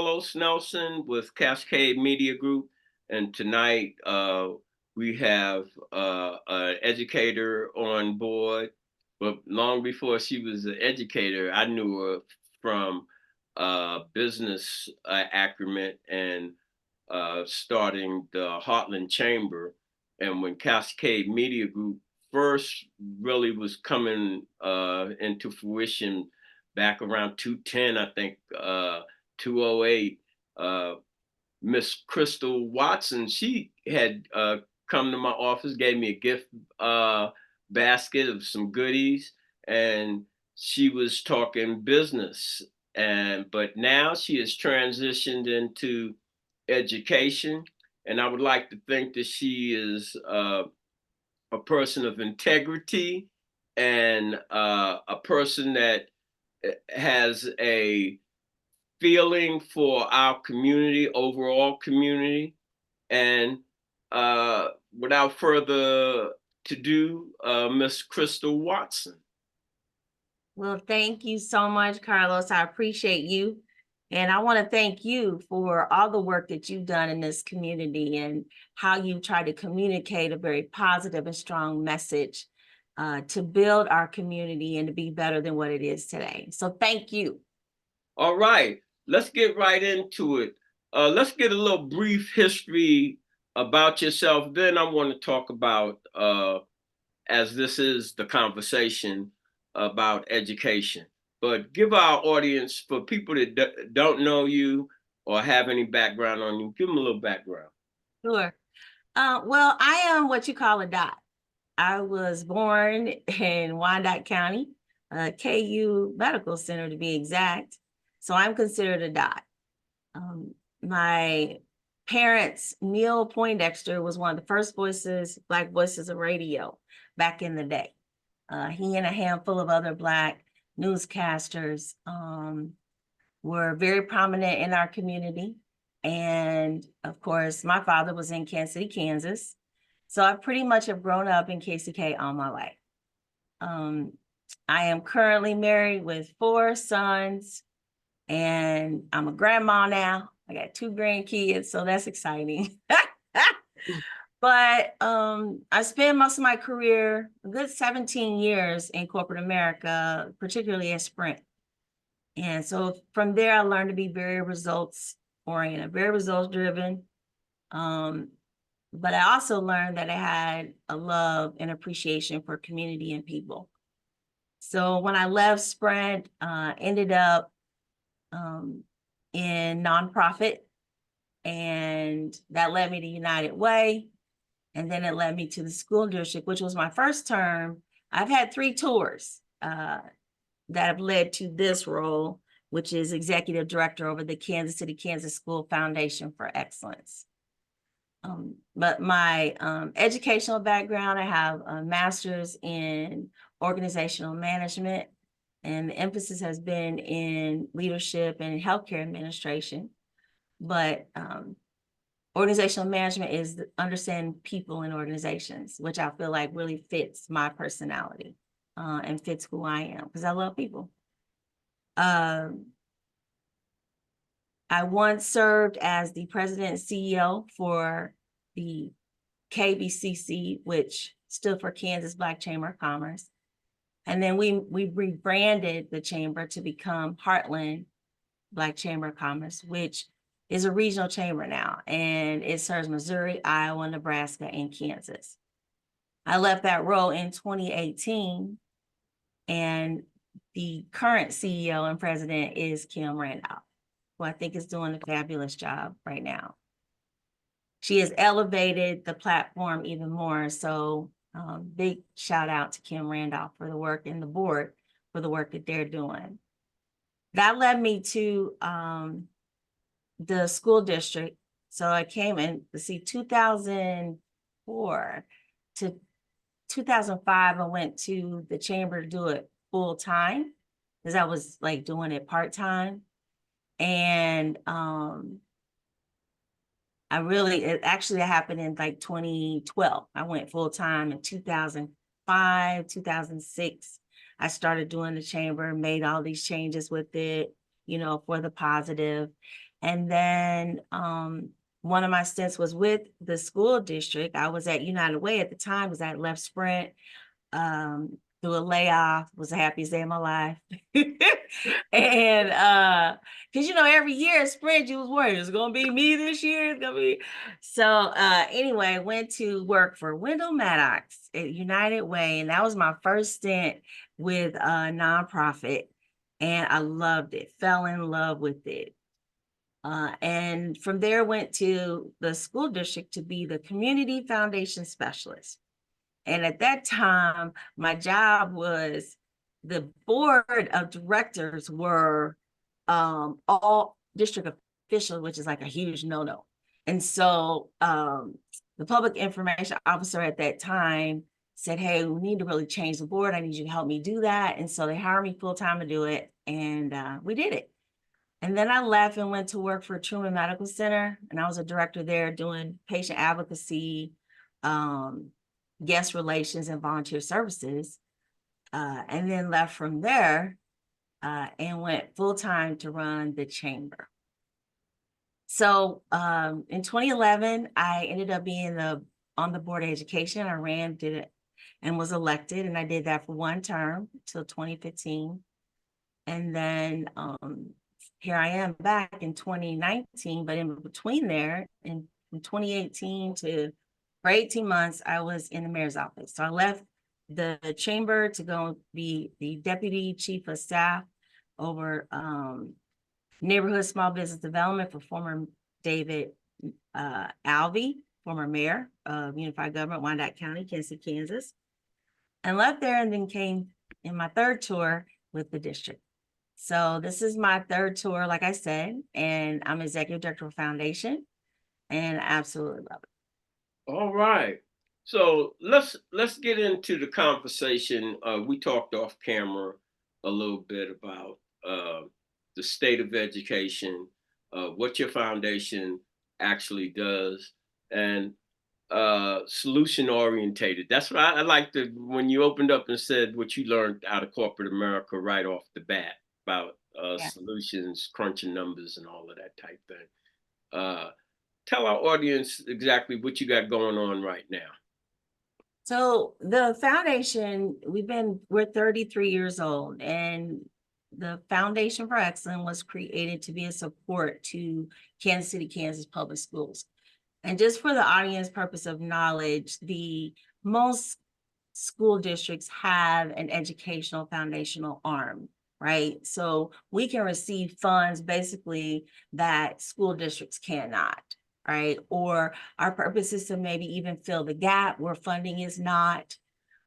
Carlos Nelson with Cascade Media Group, and tonight we have an educator on board. But long before she was an educator, I knew her from business acumen and starting the Heartland Chamber. And when Cascade Media Group first really was coming into fruition back around 210, I think, 208, Miss Christal Watson, she had come to my office, gave me a gift basket of some goodies, and she was talking business. But now she has transitioned into education, and I would like to think that she is a person of integrity and a person that has a feeling for our community, overall community. And without further to do, Miss Christal Watson. Well, thank you so much, Carlos. I appreciate you. And I want to thank you for all the work that you've done in this community and how you try to communicate a very positive and strong message to build our community and to be better than what it is today. So thank you. All right, let's get right into it. Let's get a little brief history about yourself. Then I want to talk about, as this is the conversation about education. But give our audience, for people that don't know you or have any background on you, give them a little background. Sure. Well, I am what you call a dot. I was born in Wyandotte County, KU Medical Center to be exact. So I'm considered a dot. My parents, Neil Poindexter, was one of the first Black voices of radio back in the day. He and a handful of other Black newscasters were very prominent in our community. And of course, my father was in Kansas City, Kansas. So I pretty much have grown up in KCK all my life. I am currently married with 4 sons, and I'm a grandma now. I got 2 grandkids, so that's exciting. But I spent most of my career, a good 17 years in corporate America, particularly at Sprint. And so from there, I learned to be very results oriented, very results driven. But I also learned that I had a love and appreciation for community and people. So when I left Sprint, ended up in nonprofit, and that led me to United Way. And then it led me to the school district, which was my first term. I've had 3 tours that have led to this role, which is executive director over the Kansas City, Kansas School Foundation for Excellence. But my educational background, I have a master's in organizational management, and the emphasis has been in leadership and healthcare administration. But organizational management is understanding people and organizations, which I feel like really fits my personality and fits who I am, because I love people. I once served as the president and CEO for the KBCC, which stood for Kansas Black Chamber of Commerce. And then we rebranded the chamber to become Heartland Black Chamber of Commerce, which is a regional chamber now, and it serves Missouri, Iowa, Nebraska, and Kansas. I left that role in 2018, and the current CEO and president is Kim Randolph, who I think is doing a fabulous job right now. She has elevated the platform even more, so big shout out to Kim Randolph for the work, and the board for the work that they're doing. That led me to the school district. So I came in, 2004 to 2005, I went to the chamber to do it full time, because I was like doing it part-time. And it actually happened in like 2012. I went full time in 2005, 2006. I started doing the chamber, made all these changes with it, for the positive. And then one of my stints was with the school district. I was at United Way at the time because I had left Sprint through a layoff, was the happiest day of my life. And because every year at Sprint, you was worried, it's gonna be me this year, it's gonna be. So anyway, I went to work for Wendell Maddox at United Way, and that was my first stint with a nonprofit. And I loved it, fell in love with it. And from there went to the school district to be the community foundation specialist. And at that time, my job was the board of directors were all district officials, which is like a huge no-no. And so the public information officer at that time said, hey, we need to really change the board. I need you to help me do that. And so they hired me full-time to do it. And we did it. And then I left and went to work for Truman Medical Center. And I was a director there doing patient advocacy, guest relations, and volunteer services. And then left from there and went full-time to run the chamber. So in 2011, I ended up being on the board of education. I did it, and was elected. And I did that for one term till 2015. And then here I am back in 2019, but in between there, from 2018 for 18 months, I was in the mayor's office. So I left the chamber to go be the deputy chief of staff over neighborhood small business development for former David Alvey, former mayor of Unified Government, Wyandotte County, Kansas City, Kansas. And left there and then came in my third tour with the district. So this is my third tour, like I said, and I'm executive director of foundation, and I absolutely love it. All right. So let's get into the conversation. We talked off camera a little bit about the state of education, what your foundation actually does, and solution orientated. That's what I liked when you opened up and said what you learned out of corporate America right off the bat about solutions, crunching numbers, and all of that type thing. Tell our audience exactly what you got going on right now. So the foundation, we're 33 years old, and the Foundation for Excellence was created to be a support to Kansas City, Kansas public schools. And just for the audience purpose of knowledge, most school districts have an educational foundational arm, right? So we can receive funds basically that school districts cannot, right? Or our purpose is to maybe even fill the gap where funding is not,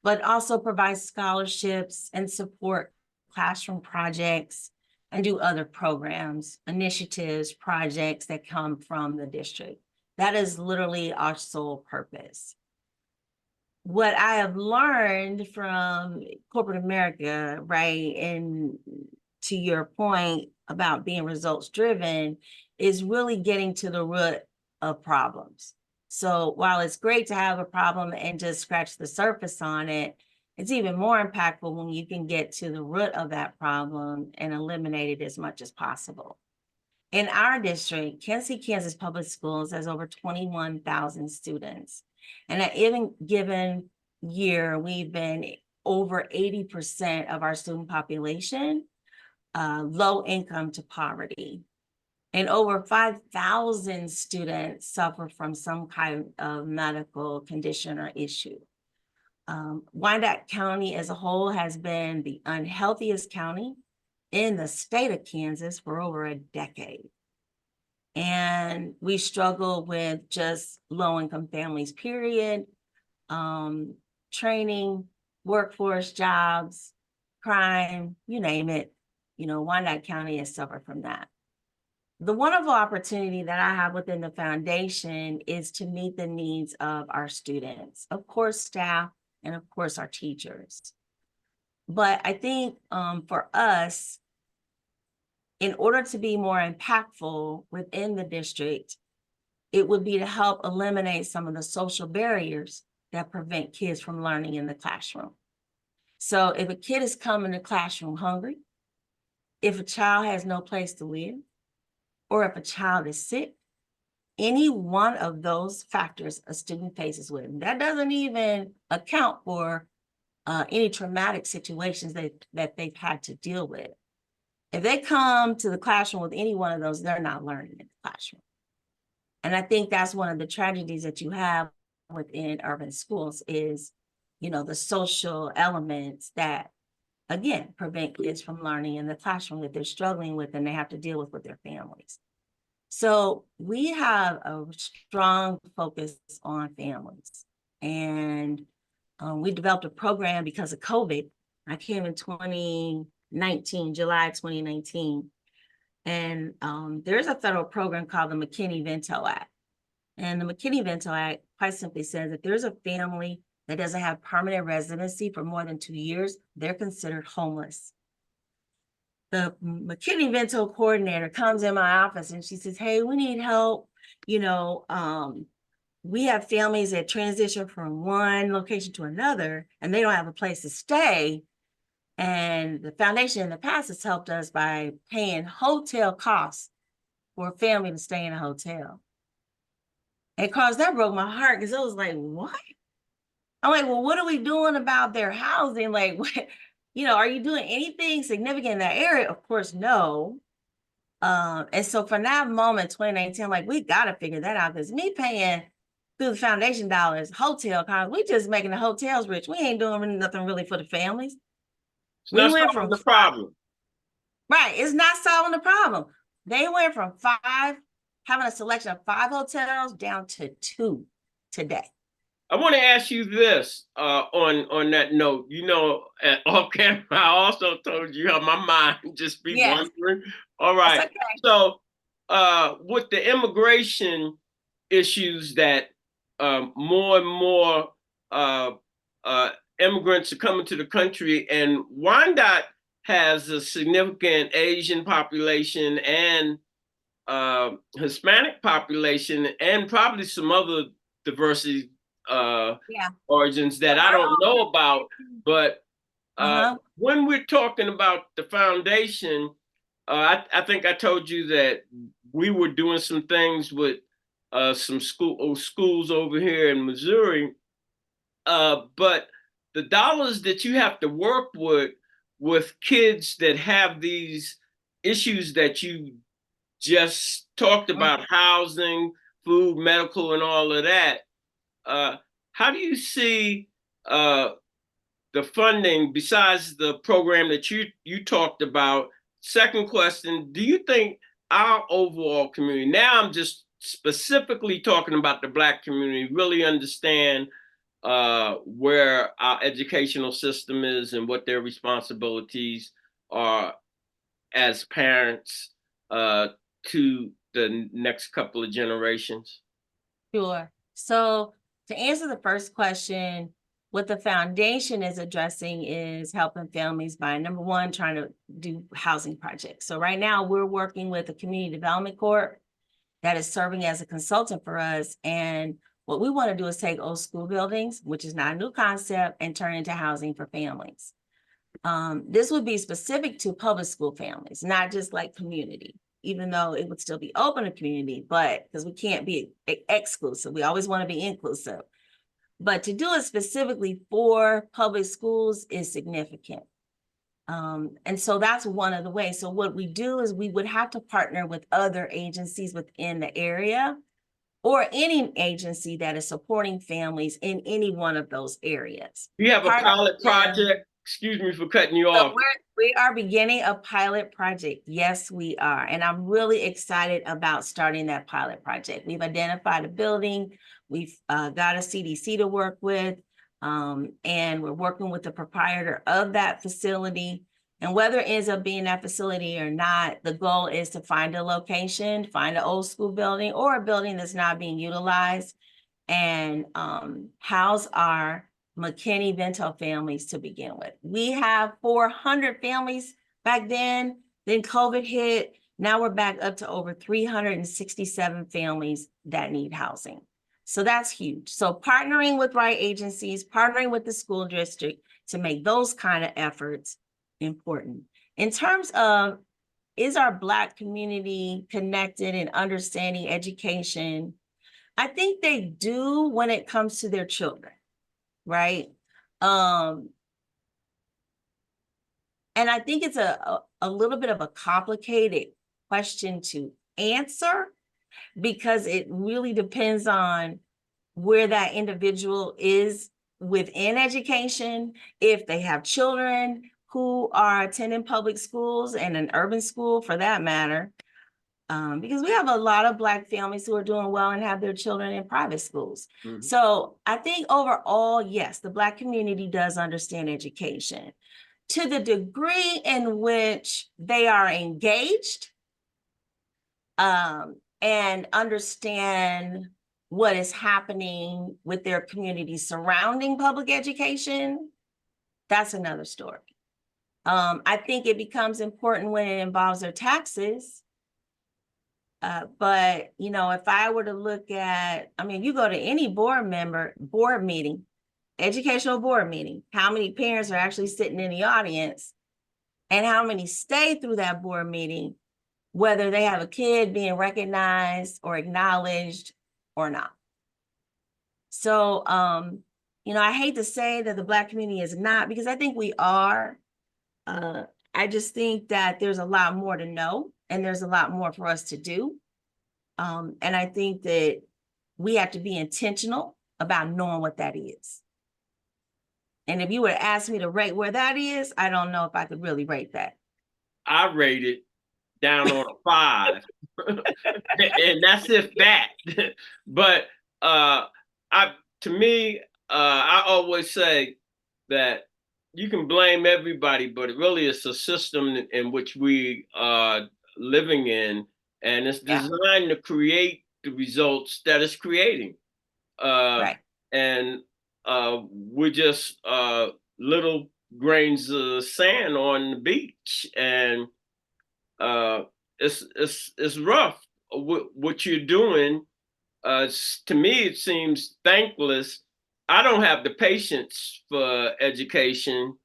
but also provide scholarships and support classroom projects and do other programs, initiatives, projects that come from the district. That is literally our sole purpose. What I have learned from corporate America, right, and to your point about being results driven, is really getting to the root of problems. So while it's great to have a problem and just scratch the surface on it, it's even more impactful when you can get to the root of that problem and eliminate it as much as possible. In our district, Kansas City, Kansas Public Schools has over 21,000 students. And at any given year, we've been over 80% of our student population, low income to poverty. And over 5,000 students suffer from some kind of medical condition or issue. Wyandotte County as a whole has been the unhealthiest county in the state of Kansas for over a decade. And we struggle with just low-income families, period, training, workforce, jobs, crime, you name it. Wyandotte County has suffered from that. The wonderful opportunity that I have within the foundation is to meet the needs of our students, of course, staff, and of course, our teachers. But I think for us, in order to be more impactful within the district, it would be to help eliminate some of the social barriers that prevent kids from learning in the classroom. So if a kid is coming to classroom hungry, if a child has no place to live, or if a child is sick, any one of those factors a student faces with. That doesn't even account for any traumatic situations that they've had to deal with. If they come to the classroom with any one of those, they're not learning in the classroom. And I think that's one of the tragedies that you have within urban schools is, the social elements that, again, prevent kids from learning in the classroom that they're struggling with and they have to deal with their families. So we have a strong focus on families. And we developed a program because of COVID. I came in 2019, July 2019. And there's a federal program called the McKinney-Vento Act. And the McKinney-Vento Act quite simply says that there's a family that doesn't have permanent residency for more than 2 years, they're considered homeless. The McKinney-Vento coordinator comes in my office and she says, hey, we need help. We have families that transition from one location to another and they don't have a place to stay. And the foundation in the past has helped us by paying hotel costs for a family to stay in a hotel. And cause that broke my heart because it was like, what? I'm like, well, what are we doing about their housing? Like, what, are you doing anything significant in that area? Of course, no. And so from that moment, 2019, I'm like, we got to figure that out because me paying through the foundation dollars, hotel costs, we just making the hotels rich. We ain't doing nothing really for the families. It's not solving the problem. Right, it's not solving the problem. They went from having a selection of 5 hotels down to 2 today. I want to ask you this on that note. Off camera, I also told you how my mind just be wandering. All right. Okay. So with the immigration issues that more and more immigrants are coming to the country, and Wyandotte has a significant Asian population and Hispanic population, and probably some other diversity origins that I don't know about. But when we're talking about the foundation, I think I told you that we were doing some things with some schools over here in Missouri. But the dollars that you have to work with kids that have these issues that you just talked about, housing, food, medical, and all of that. How do you see the funding besides the program that you talked about? Second question, do you think our overall community, now I'm just specifically talking about the Black community, really understand where our educational system is and what their responsibilities are as parents to the next couple of generations? Sure. So to answer the first question, what the foundation is addressing is helping families by, number one, trying to do housing projects. So right now we're working with a community development corp that is serving as a consultant for us. And what we want to do is take old school buildings, which is not a new concept, and turn into housing for families. This would be specific to public school families, not just like community, even though it would still be open to community, but because we can't be exclusive, we always want to be inclusive. But to do it specifically for public schools is significant. And so that's one of the ways. So what we do is we would have to partner with other agencies within the area or any agency that is supporting families in any one of those areas. You have a pilot project? Excuse me for cutting you off. We are beginning a pilot project. Yes, we are. And I'm really excited about starting that pilot project. We've identified a building. We've got a CDC to work with, and we're working with the proprietor of that facility. And whether it ends up being that facility or not, the goal is to find a location, find an old school building or a building that's not being utilized, and house our McKinney-Vento families to begin with. We have 400 families back then COVID hit. Now we're back up to over 367 families that need housing. So that's huge. So partnering with right agencies, partnering with the school district to make those kind of efforts important. In terms of is our Black community connected and understanding education? I think they do when it comes to their children, right? And I think it's a little bit of a complicated question to answer because it really depends on where that individual is within education, if they have children who are attending public schools and an urban school for that matter, because we have a lot of Black families who are doing well and have their children in private schools. Mm-hmm. So I think overall, yes, the Black community does understand education. To the degree in which they are engaged and understand what is happening with their community surrounding public education, that's another story. I think it becomes important when it involves their taxes. But, you know, if I were to look at, I mean, you go to any board meeting, educational board meeting, how many parents are actually sitting in the audience and how many stay through that board meeting, whether they have a kid being recognized or acknowledged or not. So, you know, I hate to say that the Black community is not, because I think we are. I just think that there's a lot more to know and there's a lot more for us to do. And I think that we have to be intentional about knowing what that is. And if you were to ask me to rate where that is, I don't know if I could really rate that. I rate it down on a 5. And that's if that. But to me, I always say that you can blame everybody, but it really is a system in which we are living in, and it's designed to create the results that it's creating. Right. And we're just little grains of sand on the beach, and it's rough. What you're doing, to me, it seems thankless. I don't have the patience for education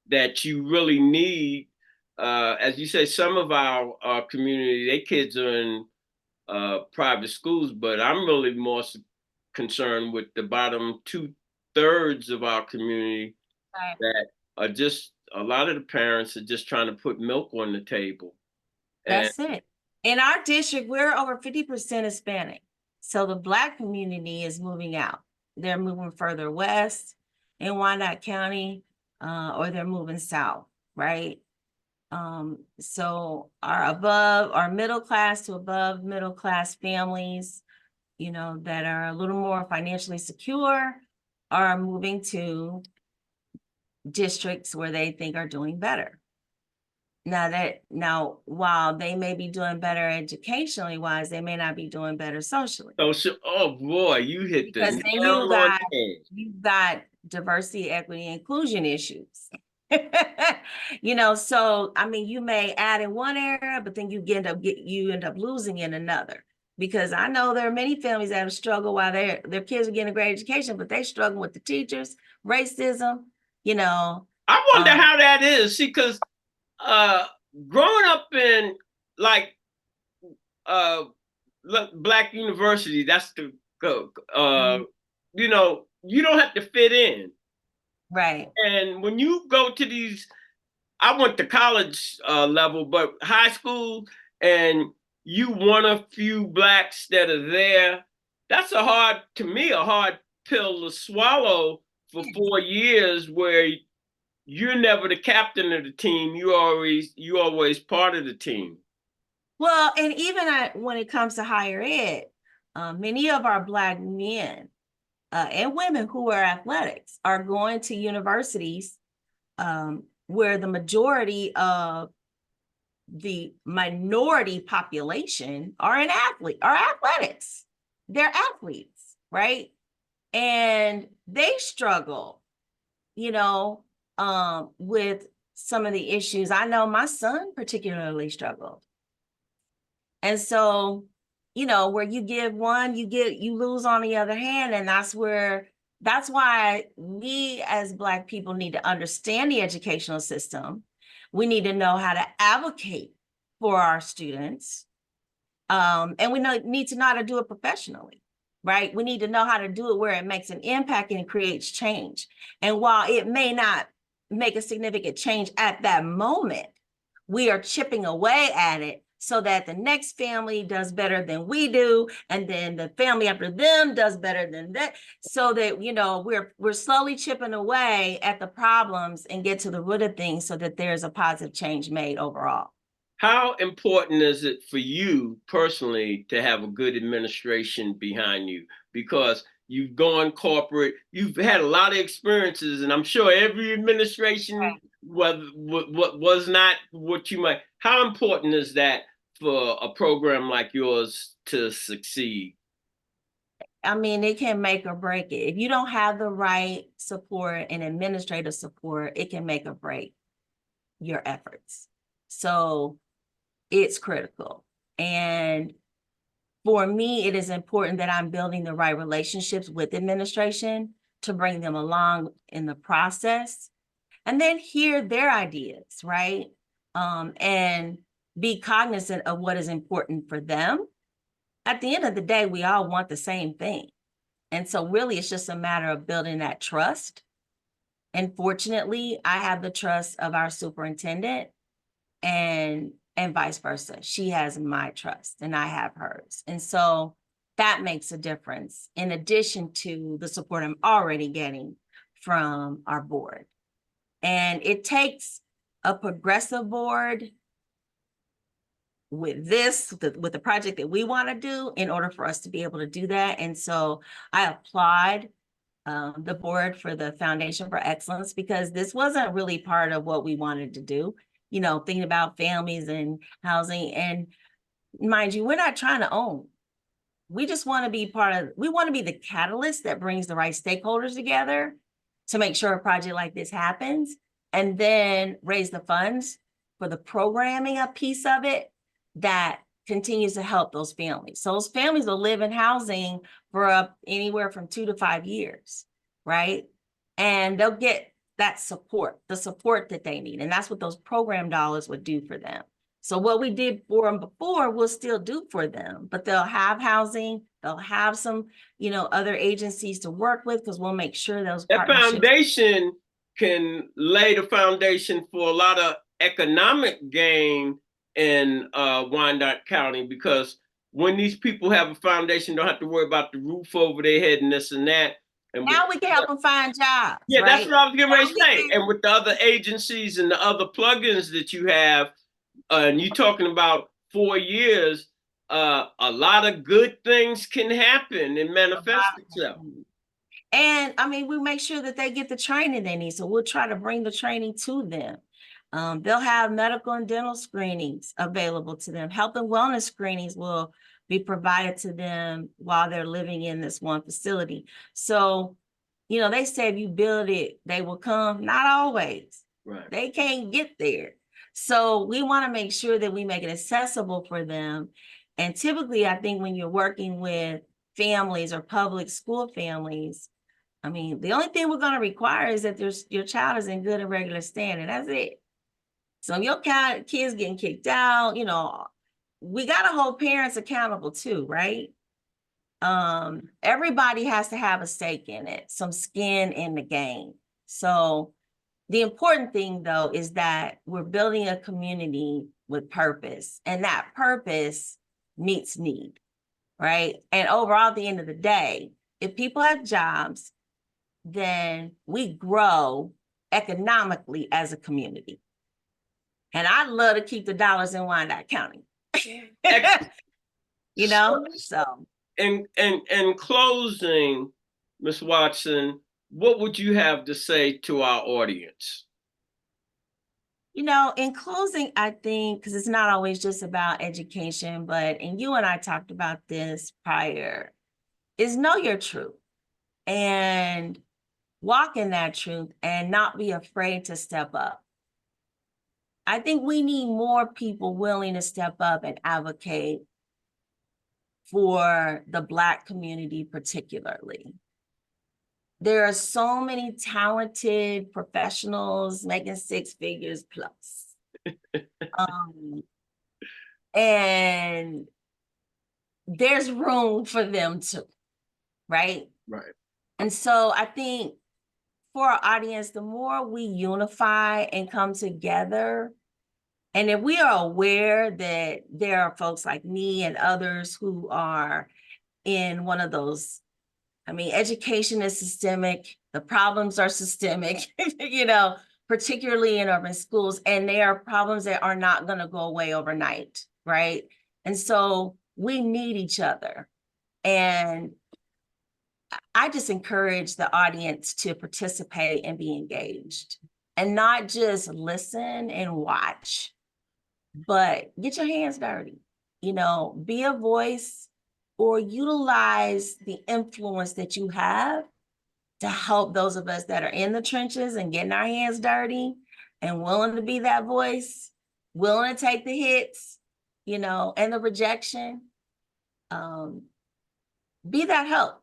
that you really need. As you say, some of our community, their kids are in private schools, but I'm really more concerned with the bottom 2/3 of our community that are just, a lot of the parents are just trying to put milk on the table. That's it. In our district, we're over 50% Hispanic. So the Black community is moving out. They're moving further west in Wyandotte County, or they're moving south, right? So our middle class to above middle class families, you know, that are a little more financially secure are moving to districts where they think are doing better. Now, while they may be doing better educationally wise, they may not be doing better socially. Oh boy, you hit the nail on the head. You've got diversity, equity, inclusion issues. You know, so I mean, you may add in one area, but then you end up losing in another. Because I know there are many families that have struggled while their kids are getting a great education, but they struggle with the teachers, racism, you know. I wonder how that is. See, because growing up in like Black university, that's the you know, you don't have to fit in, right? And when you go to these, I went to college level, but high school, and you one of few Blacks that are there, that's a hard pill to swallow for 4 years, where you're never the captain of the team. You always part of the team. Well, and even when it comes to higher ed, many of our Black men and women who are athletics are going to universities where the majority of the minority population are athletics. They're athletes, right? And they struggle, you know, with some of the issues. I know my son particularly struggled. And so, you know, where you give one, you lose on the other hand. And that's why we as Black people need to understand the educational system. We need to know how to advocate for our students. And we need to know how to do it professionally, right? We need to know how to do it where it makes an impact and it creates change. And while it may not make a significant change at that moment, we are chipping away at it so that the next family does better than we do, and then the family after them does better than that, so that, you know, we're slowly chipping away at the problems and get to the root of things so that there's a positive change made overall. How important is it for you personally to have a good administration behind you? Because you've gone corporate, you've had a lot of experiences, and I'm sure every administration was not what you might. How important is that for a program like yours to succeed? I mean, it can make or break it. If you don't have the right support and administrative support, it can make or break your efforts. So it's critical. And for me, it is important that I'm building the right relationships with administration to bring them along in the process, and then hear their ideas, right? And be cognizant of what is important for them. At the end of the day, we all want the same thing. And so really, it's just a matter of building that trust. And fortunately, I have the trust of our superintendent, and vice versa. She has my trust and I have hers. And so that makes a difference in addition to the support I'm already getting from our board. And it takes a progressive board with with the project that we want to do in order for us to be able to do that. And so I applaud the board for the Foundation for Excellence, because this wasn't really part of what we wanted to do, you know, thinking about families and housing. And mind you, we're not trying to own. We just want to be we want to be the catalyst that brings the right stakeholders together to make sure a project like this happens, and then raise the funds for the programming, a piece of it that continues to help those families. So those families will live in housing for anywhere from 2 to 5 years, right? And they'll get that support, the support that they need. And that's what those program dollars would do for them. So what we did for them before, we'll still do for them, but they'll have housing, they'll have some, you know, other agencies to work with, because we'll make sure those That partnerships. foundation can lay the foundation for a lot of economic gain in Wyandotte County, because when these people have a foundation, don't have to worry about the roof over their head and this and that. And Now we can help them find jobs. yeah, right? that's what I was getting ready to Now say. And with the other agencies and the other plugins that you have, and you talking about 4 years, a lot of good things can happen and manifest itself. And I mean, we make sure that they get the training they need. So we'll try to bring the training to them. They'll have medical and dental screenings available to them. Health and wellness screenings will be provided to them while they're living in this one facility. So, you know, they say if you build it, they will come. Not always. Right. They can't get there. So we want to make sure that we make it accessible for them. And typically, I think when you're working with families or public school families, I mean, the only thing we're going to require is that your child is in good and regular standing. That's it. So your kids getting kicked out, you know, we got to hold parents accountable too, right? Everybody has to have a stake in it, some skin in the game. So the important thing, though, is that we're building a community with purpose, and that purpose meets need, right? And overall, at the end of the day, if people have jobs, then we grow economically as a community. And I'd love to keep the dollars in Wyandotte County. You know, so. In closing, Ms. Watson, what would you have to say to our audience? You know, in closing, I think, because it's not always just about education, but, and you and I talked about this prior, is know your truth and walk in that truth and not be afraid to step up. I think we need more people willing to step up and advocate for the Black community particularly. There are so many talented professionals making 6 figures plus. And there's room for them too, right? Right. And so I think for our audience, the more we unify and come together, and if we are aware that there are folks like me and others who are in one of those, I mean, education is systemic, the problems are systemic, particularly in urban schools, and they are problems that are not going to go away overnight, right? And so we need each other. And I just encourage the audience to participate and be engaged and not just listen and watch, but get your hands dirty, be a voice or utilize the influence that you have to help those of us that are in the trenches and getting our hands dirty and willing to be that voice, willing to take the hits, and the rejection. Be that help,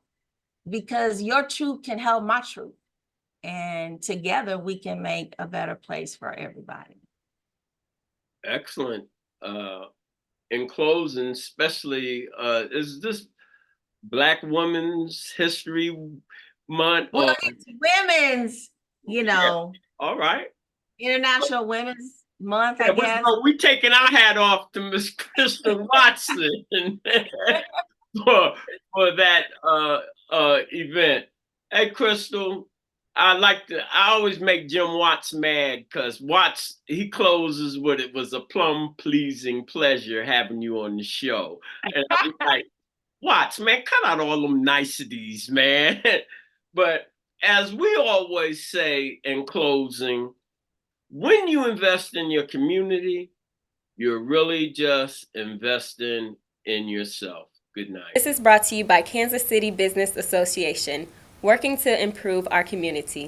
because your truth can help my truth. And together we can make a better place for everybody. Excellent. In closing, especially, is this Black Women's History Month? Well, it's women's, Yeah. All right. International Women's Month, Yeah, I guess. we taking our hat off to Miss Christal Watson for that event. Hey, Christal, I always make Jim Watts mad because Watts, he closes with "It was a plum pleasing pleasure having you on the show." And I'm like, Watts, man, cut out all them niceties, man. But as we always say in closing, when you invest in your community, you're really just investing in yourself. Good night. This is brought to you by Kansas City Business Association, working to improve our community.